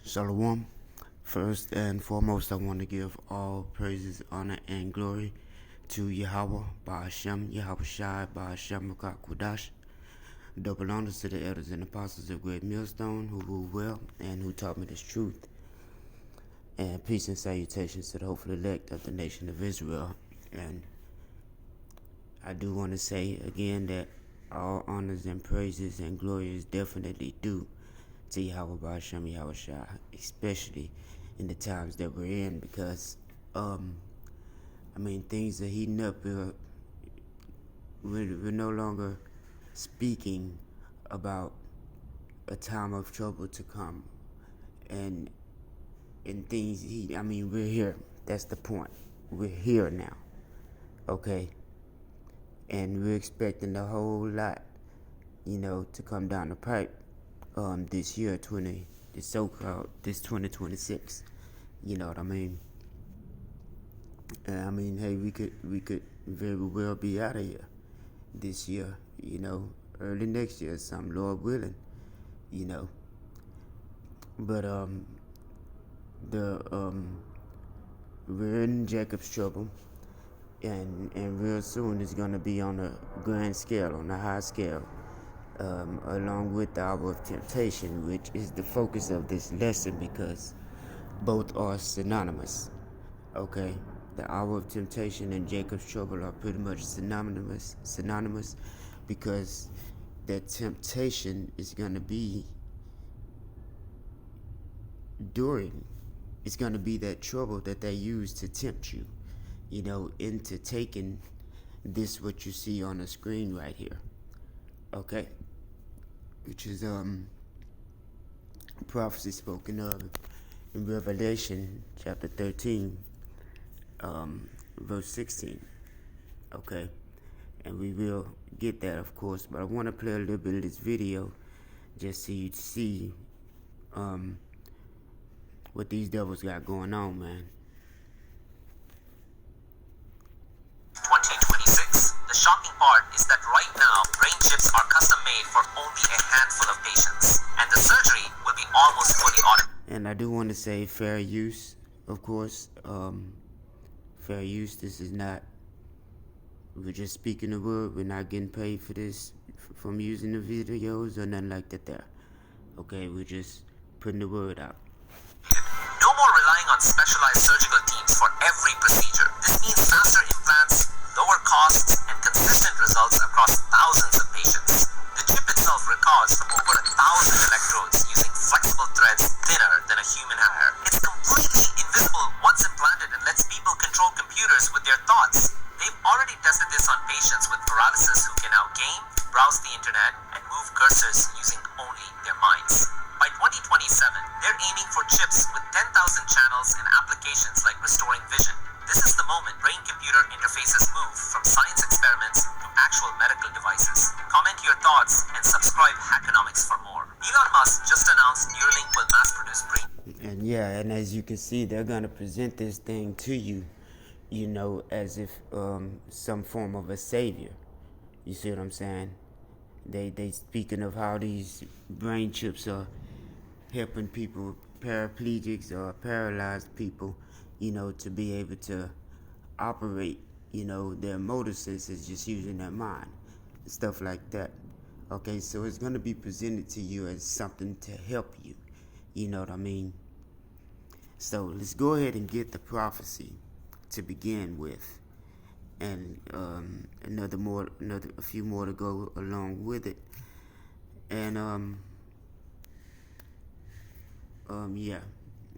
Shalom. First and foremost, I want to give all praises, honor, and glory to Yahweh, Ba'ashem, Yahweh Shai, Ba'ashem, Rakak Kudash. Double honors to the elders and apostles of Great Millstone, who rule well and who taught me this truth. And peace and salutations to the hopeful elect of the nation of Israel. And I do want to say again that all honors and praises and glory is definitely due to Yahweh Ba'ashem, Yahweh Shai, especially in the times that we're in, because things are heating up. We're no longer speaking about a time of trouble to come, and things heat. We're here. That's the point. We're here now, okay, and we're expecting a whole lot, to come down the pipe. This year, 2026. You know what I mean? Hey, we could very well be out of here this year. Early next year, some Lord willing. But we're in Jacob's trouble, and real soon it's gonna be on a grand scale, on a high scale. Along with the hour of temptation, which is the focus of this lesson, because both are synonymous. Okay, the hour of temptation and Jacob's trouble are pretty much synonymous, because that temptation is going to be it's going to be that trouble that they use to tempt you, into taking this, what you see on the screen right here. Okay, which is prophecy spoken of in Revelation chapter 13, verse 16. Okay, and we will get that, of course, but I want to play a little bit of this video just so you see what these devils got going on, man. 2026. The shocking part is that right now, brain chips are custom made for only a handful of patients, and the surgery will be almost fully automated. And I do want to say fair use, of course. Fair use. This is not, we're just speaking the word. We're not getting paid for this from using the videos or nothing like that there. Okay, we're just putting the word out. No more relying on specialized surgical teams for every procedure. This means faster implants, lower costs, and consistent results across thousands of patients. The chip itself records from over 1,000 electrodes using flexible threads thinner than a human hair. It's completely invisible once implanted and lets people control computers with their thoughts. They've already tested this on patients with paralysis who can now game, browse the internet, and move cursors using only their minds. By 2027, they're aiming for chips with 10,000 channels and applications like restoring vision. This is the moment brain-computer interfaces move from science experiments to actual medical devices. Comment your thoughts and subscribe Hackonomics for more. Elon Musk just announced Neuralink will mass-produce brain. And as you can see, they're going to present this thing to you, as if some form of a savior. You see what I'm saying? They speaking of how these brain chips are helping people, paraplegics or paralyzed people, to be able to operate, their motor senses just using their mind, stuff like that. Okay, so it's going to be presented to you as something to help you, you know what I mean? So let's go ahead and get the prophecy to begin with, and a few more to go along with it, and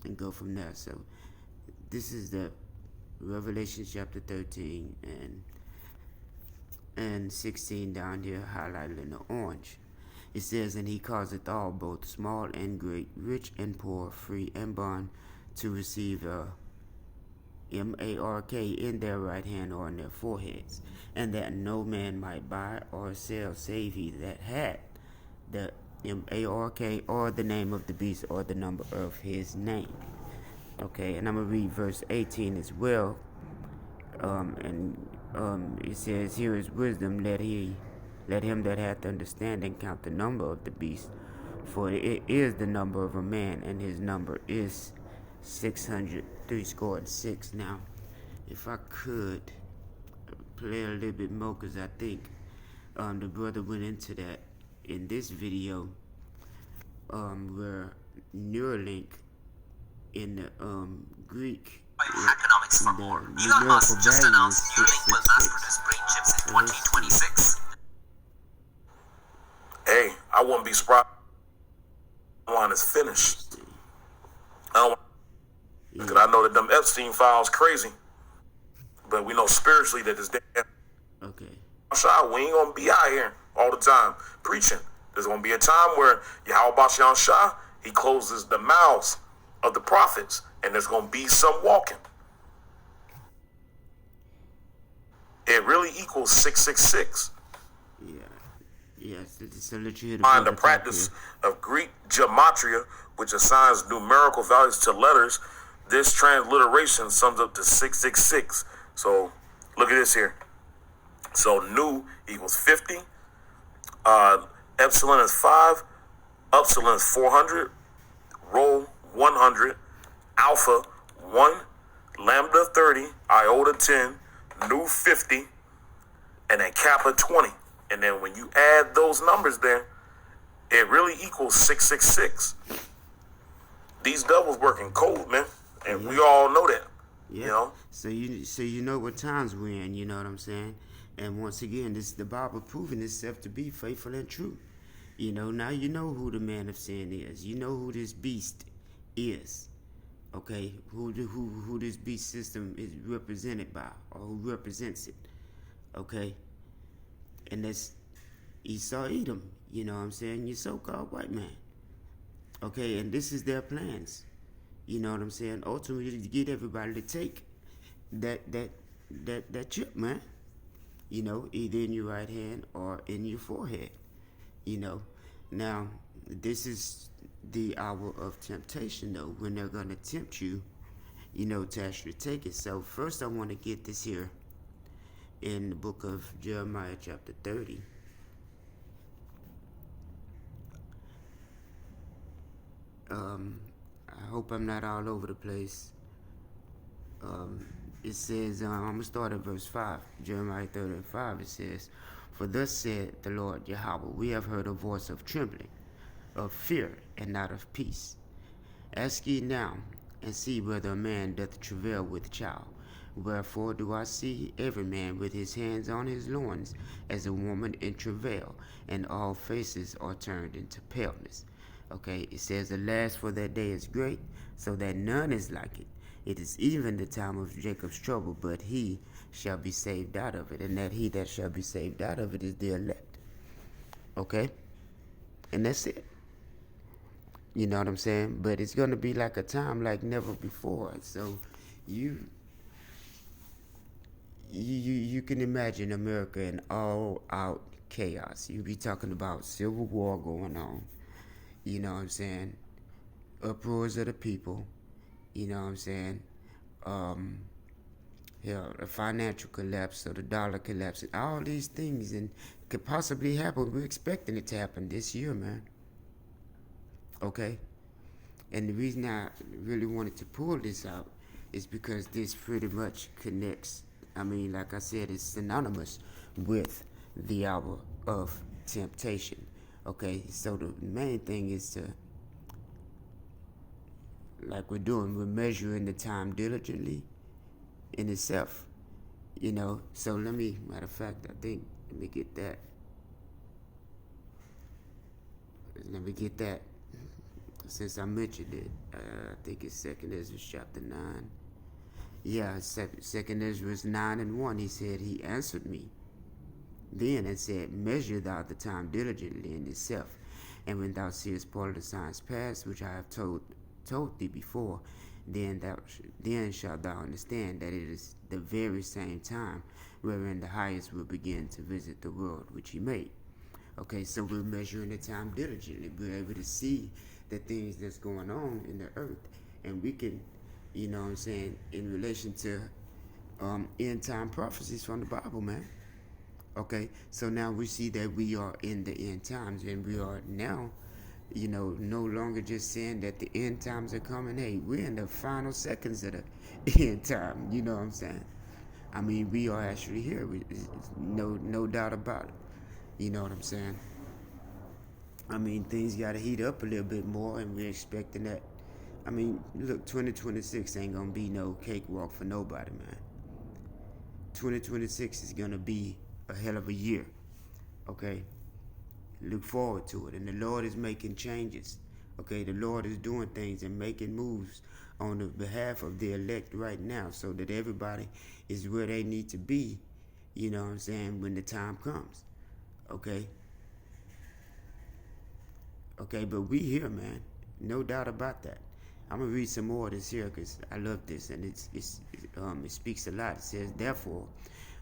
and go from there. So this is the Revelation chapter 13 and 16 down here, highlighted in the orange. It says, "And he causeth all, both small and great, rich and poor, free and bond, to receive a M-A-R-K in their right hand or in their foreheads, and that no man might buy or sell save he that had the M-A-R-K or the name of the beast or the number of his name." Okay, and I'm going to read verse 18 as well. It says, "Here is wisdom, let him that hath understanding count the number of the beast, For it is the number of a man, and his number is 636. Now, if I could play a little bit more, because I think the brother went into that in this video, where Neuralink in the Greek, Economics for more. Elon Musk just announced Neuralink will mass produce brain chips in 2026. Hey, I wouldn't be surprised when it's finished. Because I know that them Epstein files crazy, but we know spiritually that this damn okay. we ain't gonna be out here all the time preaching. There's gonna be a time where Yahweh Bashan Shah, he closes the mouths of the prophets, and there's gonna be some walking. It really equals 666. Yeah. Yes, it's a legit. Find the practice of Greek gematria, which assigns numerical values to letters. This transliteration sums up to 666. So look at this here. So nu equals 50. Epsilon is 5. Upsilon is 400. Rho 100. Alpha 1. Lambda 30. Iota 10. Nu 50. And then Kappa 20. And then when you add those numbers there, it really equals 666. These doubles work in code, man. And we all know that. Yeah. You know? So you know what times we're in, you know what I'm saying? And once again, this is the Bible proving itself to be faithful and true. You know, now you know who the man of sin is. You know who this beast is. Okay? Who this beast system is represented by, or who represents it. Okay? And that's Esau Edom, you know what I'm saying? Your so-called white man. Okay, and this is their plans. You know what I'm saying? Ultimately, to get everybody to take that chip, man. You know, either in your right hand or in your forehead. You know, now this is the hour of temptation, though, when they're gonna tempt you, you know, to actually take it. So first, I want to get this here in the book of Jeremiah, chapter 30. I hope I'm not all over the place. It says, I'm going to start at verse 5. Jeremiah 30 and 5, it says, "For thus said the Lord Yahweh, we have heard a voice of trembling, of fear, and not of peace. Ask ye now, and see whether a man doth travail with child. Wherefore do I see every man with his hands on his loins, as a woman in travail, and all faces are turned into paleness." Okay, it says, "Alas, for that day is great, so that none is like it. It is even the time of Jacob's trouble, but he shall be saved out of it." And that he that shall be saved out of it is the elect. Okay? And that's it. You know what I'm saying? But it's going to be like a time like never before. So you can imagine America in all out chaos. You be talking about civil war going on. You know what I'm saying? Uproars of the people. You know what I'm saying? A financial collapse, or the dollar collapse, and all these things, and could possibly happen. We're expecting it to happen this year, man. Okay? And the reason I really wanted to pull this out is because this pretty much connects. I mean, like I said, it's synonymous with the hour of temptation. Okay, so the main thing is to, like we're doing, we're measuring the time diligently in itself. You know, so matter of fact, let me get that. Since I mentioned it, I think it's 2nd Ezra chapter 9. Yeah, 2nd Ezra 9 and 1, he said, "He answered me then and said, Measure thou the time diligently in itself, and when thou seest part of the signs past, which I have told thee before, then shalt thou understand that it is the very same time wherein the highest will begin to visit the world which he made." Okay, so we're measuring the time diligently. We're able to see the things that's going on in the earth, and we can, you know what I'm saying, in relation to end time prophecies from the Bible, man. Okay, so now we see that we are in the end times, and we are now You know, no longer just saying that the end times are coming. Hey, we're in the final seconds of the end time. You know what I'm saying? I mean, we are actually here. No doubt about it. You know what I'm saying? I mean, things got to heat up a little bit more, and we're expecting that. I mean, look, 2026 ain't gonna be no cakewalk for nobody, man. 2026 is gonna be a hell of a year. Okay? Look forward to it. And the Lord is making changes. Okay, the Lord is doing things and making moves on the behalf of the elect right now so that everybody is where they need to be, you know what I'm saying, when the time comes. Okay? Okay, but we here, man. No doubt about that. I'm going to read some more of this here because I love this, and it speaks a lot. It says, therefore,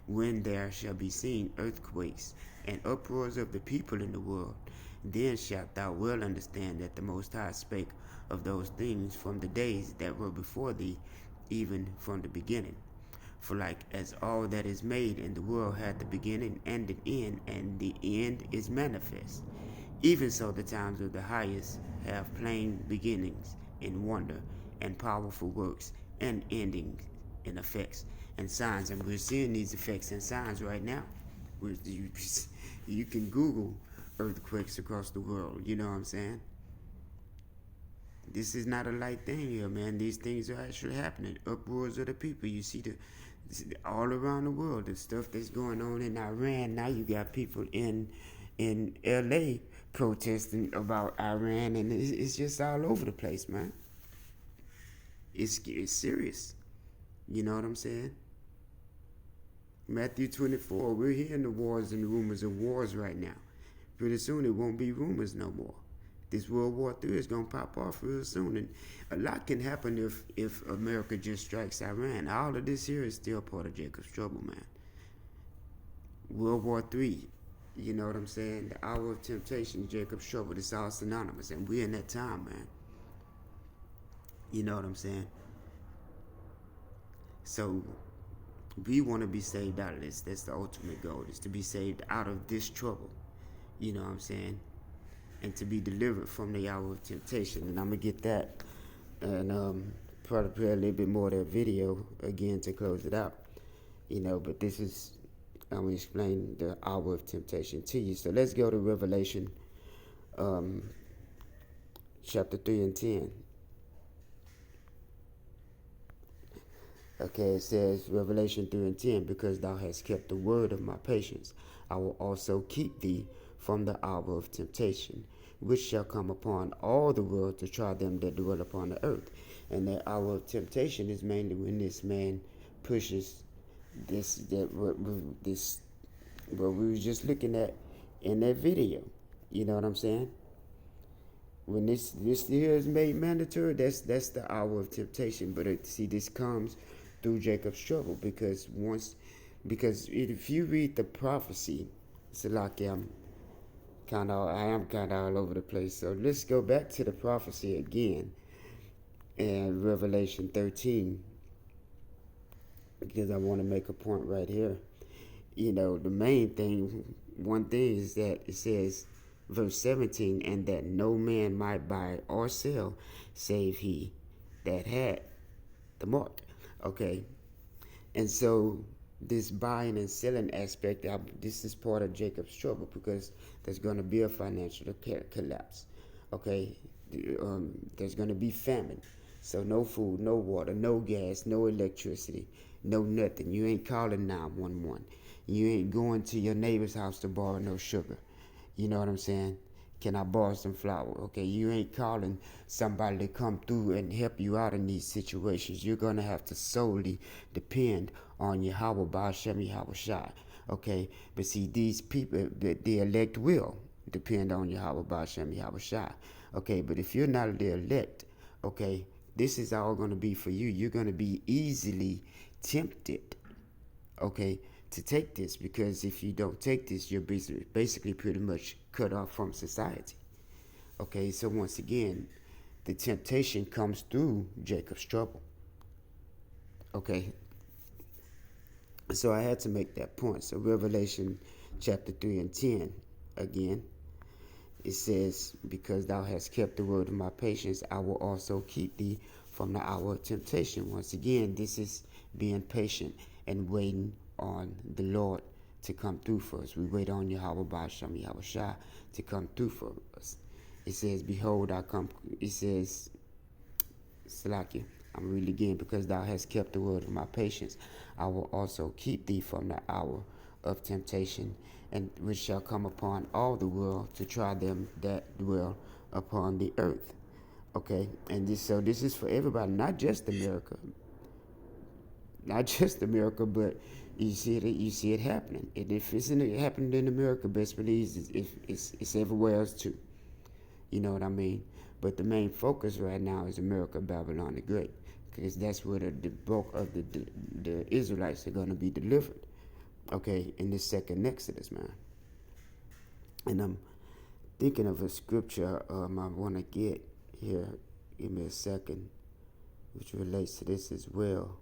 when there shall be seen earthquakes and uproars of the people in the world, then shalt thou well understand that the Most High spake of those things from the days that were before thee, even from the beginning. For like as all that is made in the world had the beginning and an end, and the end is manifest, even so the times of the highest have plain beginnings in wonder and powerful works and endings in effects and signs. And we're seeing these effects and signs right now. You can Google earthquakes across the world, you know what I'm saying? This is not a light thing here, man. These things are actually happening. Uproars of the people. You see all around the world, the stuff that's going on in Iran. Now you got people in LA protesting about Iran, and it's just all over the place, man. It's serious. You know what I'm saying? Matthew 24, we're hearing the wars and the rumors of wars right now. Pretty soon it won't be rumors no more. This World War III is going to pop off real soon. And a lot can happen if America just strikes Iran. All of this here is still part of Jacob's trouble, man. World War III, you know what I'm saying? The hour of temptation, Jacob's trouble. It's all synonymous. And we're in that time, man. You know what I'm saying? So we want to be saved out of this. That's the ultimate goal, is to be saved out of this trouble. You know what I'm saying? And to be delivered from the hour of temptation. And I'm going to get that and probably play a little bit more of that video again to close it out. You know, but this is, I'm going to explain the hour of temptation to you. So let's go to Revelation chapter 3 and 10. Okay, it says, Revelation 3 and 10, because thou hast kept the word of my patience, I will also keep thee from the hour of temptation, which shall come upon all the world to try them that dwell upon the earth. And that hour of temptation is mainly when this man pushes what we were just looking at in that video. You know what I'm saying? When this here is made mandatory, that's the hour of temptation. But this comes through Jacob's trouble, because if you read the prophecy, it's like I am kind of all over the place. So let's go back to the prophecy again in Revelation 13, because I want to make a point right here. You know, the main thing, one thing is that it says, verse 17, and that no man might buy or sell save he that had the mark. Okay, and so this buying and selling aspect, this is part of Jacob's trouble, because there's going to be a financial collapse. Okay, there's going to be famine. So no food, no water, no gas, no electricity, no nothing. You ain't calling 911. You ain't going to your neighbor's house to borrow no sugar. You know what I'm saying? Can I borrow some flour? Okay, you ain't calling somebody to come through and help you out in these situations. You're going to have to solely depend on Yahweh Ba'ashem Yahweh Shai. Okay, but see, these people, the elect will depend on Yahweh Ba'ashem Yahweh Shai. Okay, but if you're not the elect, okay, this is all going to be for you. You're going to be easily tempted, okay, to take this, because if you don't take this, you're basically pretty much cut off from society. Okay, so once again, the temptation comes through Jacob's trouble. Okay, so I had to make that point. So Revelation chapter 3 and 10 again, It says, because thou hast kept the word of my patience, I will also keep thee from the hour of temptation. Once again, this is being patient and waiting on the Lord to come through for us. We wait on Yahweh Ba'ashem Yahweh Shai to come through for us. It says, behold, I come. It says, Salakia, I'm reading again, because thou hast kept the word of my patience, I will also keep thee from the hour of temptation, and which shall come upon all the world to try them that dwell upon the earth. Okay, and this is for everybody, not just America, but you see it happening. And if it's happening in America, best believe it's everywhere else too. You know what I mean? But the main focus right now is America, Babylon the Great, because that's where the bulk of the Israelites are going to be delivered. Okay, in this second Exodus, man. And I'm thinking of a scripture I want to get here. Give me a second, which relates to this as well.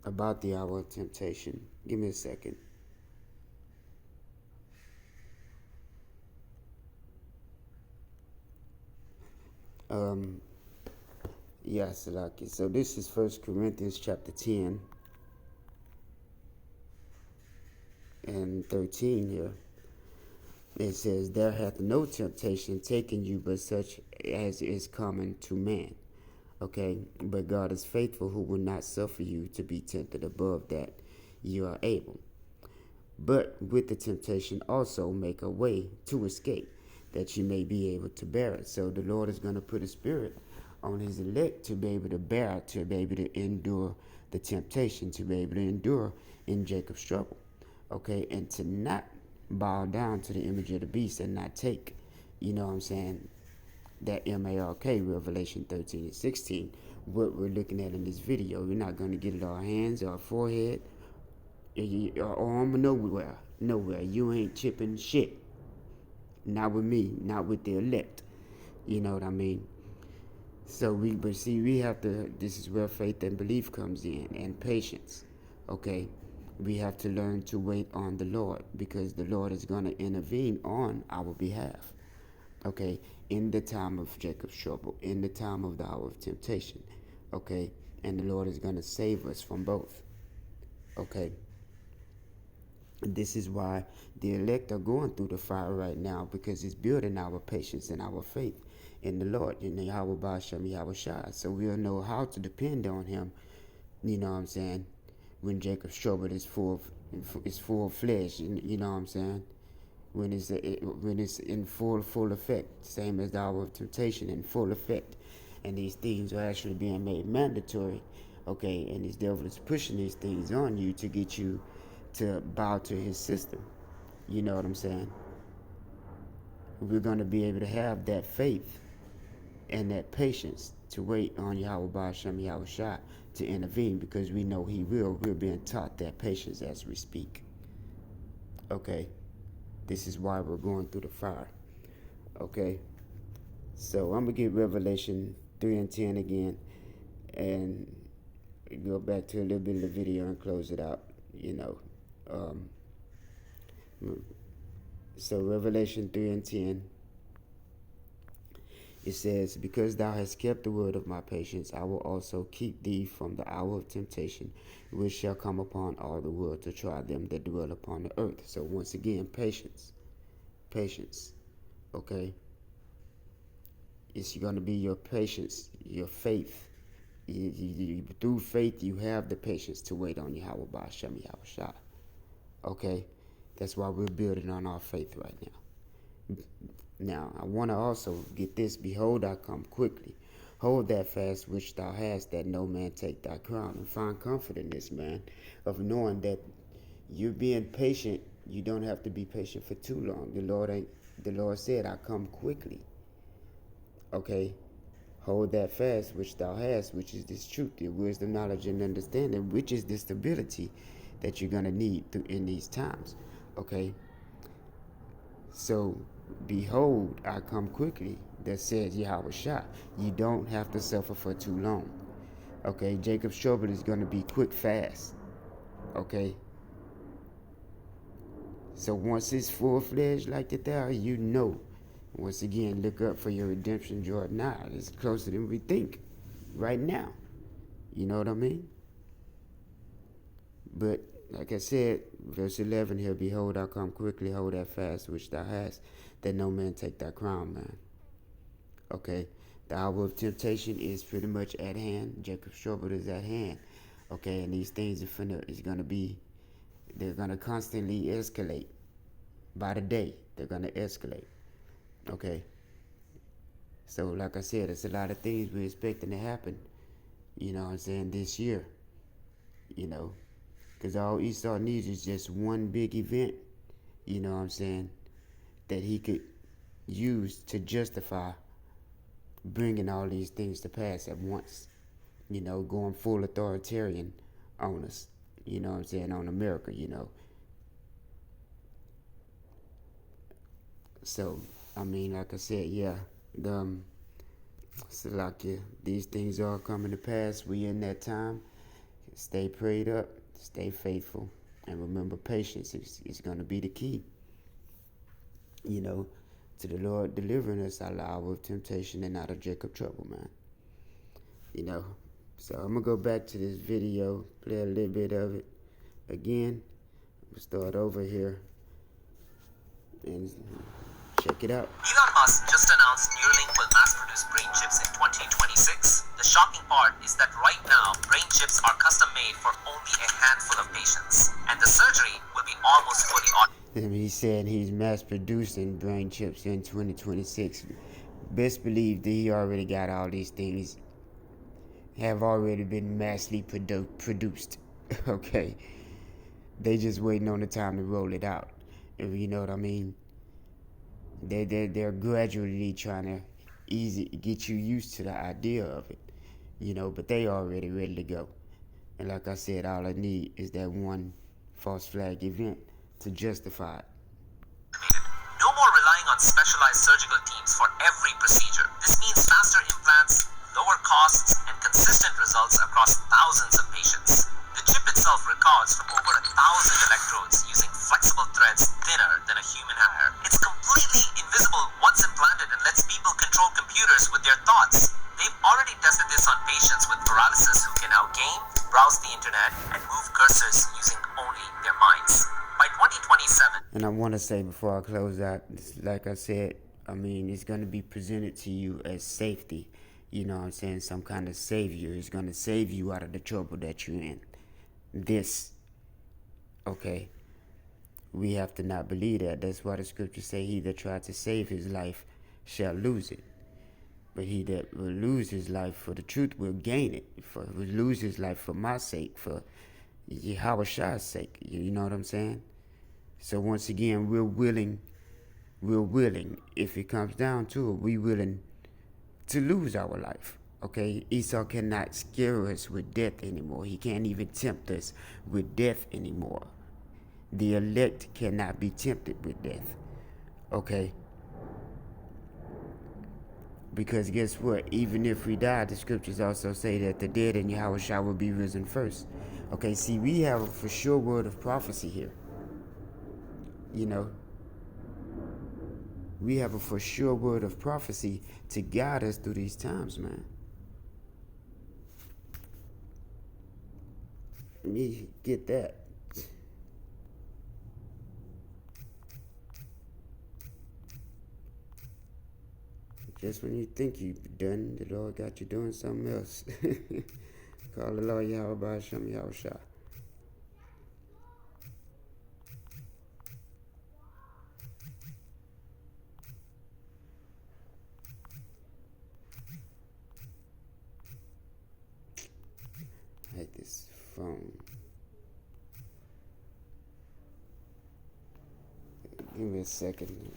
About the hour of temptation. Give me a second. Yes, Salaki. So this is 1 Corinthians chapter 10 and 13 here. It says, there hath no temptation taken you but such as is common to man. Okay, but God is faithful, who will not suffer you to be tempted above that you are able. But with the temptation also make a way to escape, that you may be able to bear it. So the Lord is going to put a spirit on his elect to be able to bear it, to be able to endure the temptation, to be able to endure in Jacob's trouble. Okay, and to not bow down to the image of the beast and not take, you know what I'm saying, that M-A-R-K, Revelation 13 and 16, what we're looking at in this video. We're not going to get it on our hands, our forehead, our arm, nowhere. You ain't chipping shit. Not with me, not with the elect. You know what I mean? So we have to, this is where faith and belief comes in, and patience. Okay? We have to learn to wait on the Lord, because the Lord is going to intervene on our behalf. Okay, in the time of Jacob's trouble, in the time of the hour of temptation, okay, and the Lord is going to save us from both, okay. This is why the elect are going through the fire right now, because it's building our patience and our faith in the Lord, in the Yahweh Ba'ashem Yahweh Shai, so we'll know how to depend on him, you know what I'm saying, when Jacob's trouble is full of flesh, you know what I'm saying. When it's in full effect, same as the hour of temptation in full effect, and these things are actually being made mandatory, okay, and this devil is pushing these things on you to get you to bow to his system, you know what I'm saying. We're going to be able to have that faith and that patience to wait on Yahweh Ba'ashem Yahweh Shai to intervene, because we know he will. We're being taught that patience as we speak, okay. This is why we're going through the fire. Okay? So I'm going to get Revelation 3 and 10 again, and go back to a little bit of the video and close it out, you know. So Revelation 3 and 10, it says, because thou hast kept the word of my patience, I will also keep thee from the hour of temptation, which shall come upon all the world to try them that dwell upon the earth. So once again, patience, okay? It's going to be your patience, your faith. Through faith, you have the patience to wait on Yahweh Ba'ashem Yahweh Shai, okay? That's why we're building on our faith right now. Now, I want to also get this. Behold, I come quickly. Hold that fast which thou hast, that no man take thy crown. And find comfort in this, man, of knowing that you're being patient. You don't have to be patient for too long. The Lord said, I come quickly. Okay? Hold that fast which thou hast, which is this truth, the wisdom, knowledge, and understanding, which is the stability that you're going to need in these times. Okay? So Behold, I come quickly, that said Yahweh Shah. You don't have to suffer for too long. Okay, Jacob's trouble is going to be quick, fast. Okay? So once it's full-fledged like that there, you know. Once again, look up for your redemption, Jordan. Now, it's closer than we think right now. You know what I mean? But like I said, verse 11 here, behold, I come quickly, hold that fast which thou hast, that no man take thy crown, man. Okay, the hour of temptation is pretty much at hand. Jacob's trouble is at hand. Okay, and these things they're gonna constantly escalate. By the day, they're gonna escalate. Okay. So like I said, there's a lot of things we're expecting to happen, you know what I'm saying, this year. You know, because all Esau needs is just one big event, you know what I'm saying, that he could use to justify bringing all these things to pass at once, you know, going full authoritarian on us, you know what I'm saying, on America, you know. So, I mean, like I said, yeah, Salakia, these things are coming to pass. We in that time. Stay prayed up, stay faithful, and remember patience is going to be the key, you know, to the Lord delivering us out of the hour of temptation and out of Jacob trouble, man. You know, so I'm going to go back to this video, play a little bit of it again. We'll start over here and check it out. Elon Musk just announced Neuralink will mass-produce brain chips in 2026. The shocking part is that right now, brain chips are custom-made for only a handful of patients, and the surgery will be almost fully automated. And he said he's mass-producing brain chips in 2026. Best believe that he already got all these things, have already been massively produced. Okay, they just waiting on the time to roll it out. You know what I mean? They're gradually trying to get you used to the idea of it, you know, but they already ready to go. And like I said, all I need is that one false flag event to justify it. No more relying on specialized surgical teams for every procedure. This means faster implants, lower costs, and consistent results across thousands of patients. The chip itself records from over 1,000 electrodes using flexible threads thinner than a human hair. It's completely invisible once implanted and lets people control computers with their thoughts. They've already tested this on patients with paralysis who can now game, browse the internet, and move cursors using only their minds. By 2027. And I want to say before I close out, like I said, I mean, it's going to be presented to you as safety. You know what I'm saying? Some kind of savior is going to save you out of the trouble that you're in. This, okay, we have to not believe that. That's why the scriptures say, he that tried to save his life shall lose it. But he that will lose his life for the truth will gain it. Will lose his life for my sake, for Yahweh Shah's sake. You know what I'm saying? So once again, we're willing, if it comes down to it, we're willing to lose our life. Okay, Esau cannot scare us with death anymore. He can't even tempt us with death anymore. The elect cannot be tempted with death. Okay? Because guess what? Even if we die, the scriptures also say that the dead in Yahweh Shah will be risen first. Okay, see, we have a for sure word of prophecy here. You know? We have a for sure word of prophecy to guide us through these times, man. Let me get that. Just when you think you're done, the Lord got you doing something else. Call the Lord Yahweh by Hashem Yahweh Shah. I hate this phone. Give me a second.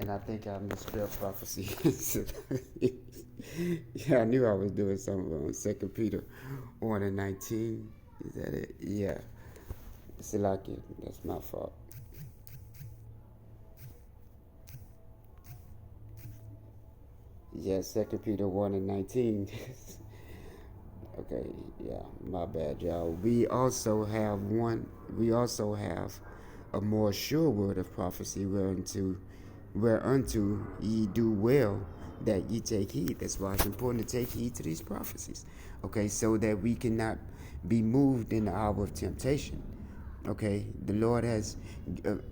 And I think I misspelled prophecy. Yeah, I knew I was doing something wrong. 2 Peter 1:19. Is that it? Yeah. Salaki, that's my fault. Yeah, 2 Peter 1:19. Okay, yeah, my bad, y'all. We also have a more sure word of prophecy whereunto ye do well that ye take heed. That's why it's important to take heed to these prophecies. Okay, so that we cannot be moved in the hour of temptation. Okay, the Lord has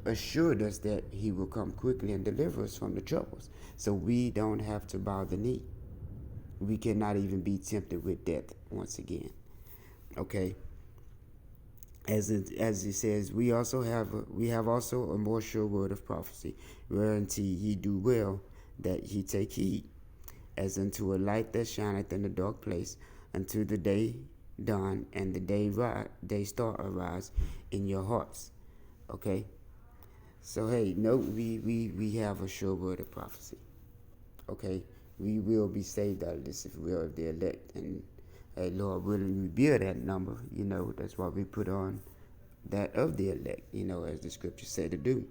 assured us that He will come quickly and deliver us from the troubles. So we don't have to bow the knee. We cannot even be tempted with death once again. Okay. As it says, we have also a more sure word of prophecy, whereunto ye do well that ye take heed, as unto a light that shineth in a dark place, unto the day dawn and the day star arise in your hearts. Okay. So hey, note we have a sure word of prophecy. Okay, we will be saved out of this if we are the elect. And hey, Lord willing, we build that number. That's why we put on that of the elect, as the scriptures say to do.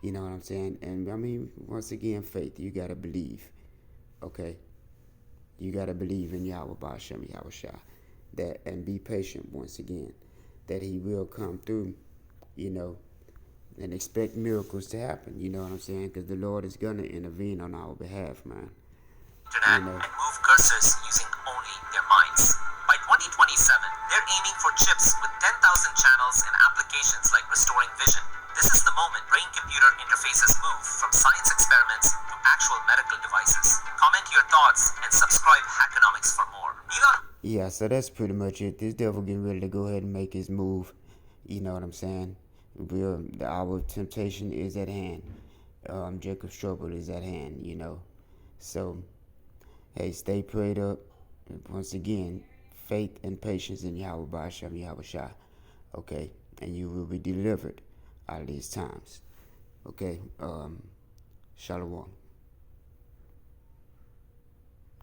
You know what I'm saying? And I mean, once again, faith, you got to believe. Okay? You got to believe in Yahweh Ba'ashem Yahushua. And be patient once again. That He will come through, and expect miracles to happen. You know what I'm saying? Because the Lord is going to intervene on our behalf, man. And move cursors using only their minds. By 2027, they're aiming for chips with 10,000 channels and applications like restoring vision. This is the moment brain-computer interfaces move from science experiments to actual medical devices. Comment your thoughts and subscribe Hackonomics for more. Elon. Yeah, so that's pretty much it. This devil getting ready to go ahead and make his move. You know what I'm saying? The hour of temptation is at hand. Jacob's trouble is at hand, So, hey, stay prayed up. Once again, faith and patience in Yahweh Ba'ashem Yahushua. Okay? And you will be delivered out of these times. Okay? Shalom.